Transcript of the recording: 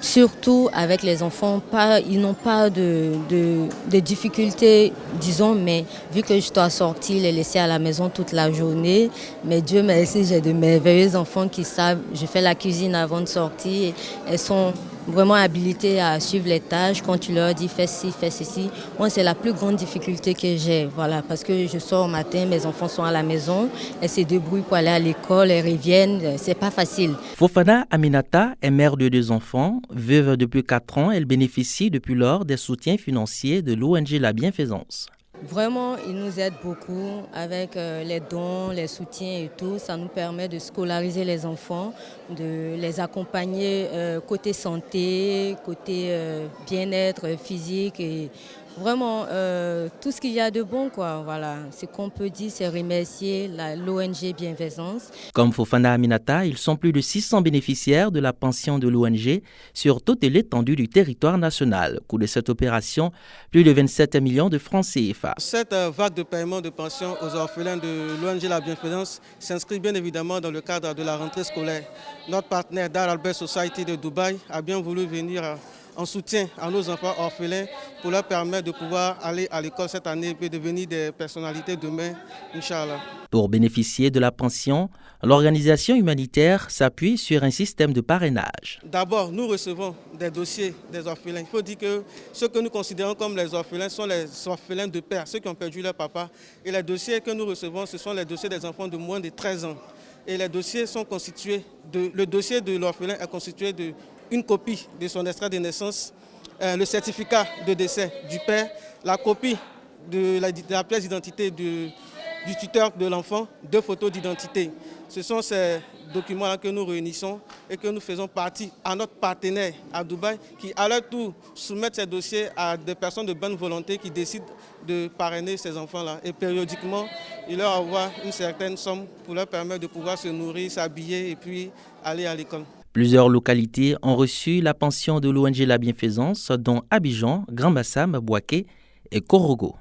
Surtout avec les enfants, ils n'ont pas de difficultés, disons, mais vu que je dois sortir, les laisser à la maison toute la journée, mais Dieu merci, j'ai de merveilleux enfants qui savent, je fais la cuisine avant de sortir, et elles sont vraiment habilitées à suivre les tâches. Quand tu leur dis fais ci, fais ceci, moi c'est la plus grande difficulté que j'ai, voilà, parce que je sors au matin, mes enfants sont à la maison, elles se débrouillent pour aller à l'école, elles reviennent, c'est pas facile. Fofana Aminata est mère de 2 enfants. Veuve depuis 4 ans, elle bénéficie depuis lors des soutiens financiers de l'ONG La Bienfaisance. Vraiment, ils nous aident beaucoup avec les dons, les soutiens et tout. Ça nous permet de scolariser les enfants, de les accompagner côté santé, côté bien-être physique et vraiment tout ce qu'il y a de bon, quoi. Voilà, ce qu'on peut dire, c'est remercier l'ONG Bienfaisance. Comme Fofana Aminata, ils sont plus de 600 bénéficiaires de la pension de l'ONG sur toute l'étendue du territoire national. Coût de cette opération, plus de 27 millions de francs CFA. Cette vague de paiement de pension aux orphelins de l'ONG La Bienfaisance s'inscrit bien évidemment dans le cadre de la rentrée scolaire. Notre partenaire Dar Albert Society de Dubaï a bien voulu venir en soutien à nos enfants orphelins pour leur permettre de pouvoir aller à l'école cette année et devenir des personnalités demain, Inch'Allah. Pour bénéficier de la pension, l'organisation humanitaire s'appuie sur un système de parrainage. D'abord, nous recevons des dossiers des orphelins. Il faut dire que ceux que nous considérons comme les orphelins sont les orphelins de père, ceux qui ont perdu leur papa. Et les dossiers que nous recevons, ce sont les dossiers des enfants de moins de 13 ans. Et les dossiers sont constitués le dossier de l'orphelin est constitué d'une copie de son extrait de naissance, le certificat de décès du père, la copie de la pièce d'identité du tuteur de l'enfant, 2 photos d'identité. Ce sont ces documents-là que nous réunissons et que nous faisons partie à notre partenaire à Dubaï qui, à leur tour, soumettent ces dossiers à des personnes de bonne volonté qui décident de parrainer ces enfants-là. Et périodiquement, il leur envoie une certaine somme pour leur permettre de pouvoir se nourrir, s'habiller et puis aller à l'école. Plusieurs localités ont reçu la pension de l'ONG La Bienfaisance, dont Abidjan, Grand Bassam, Bouaké et Korogo.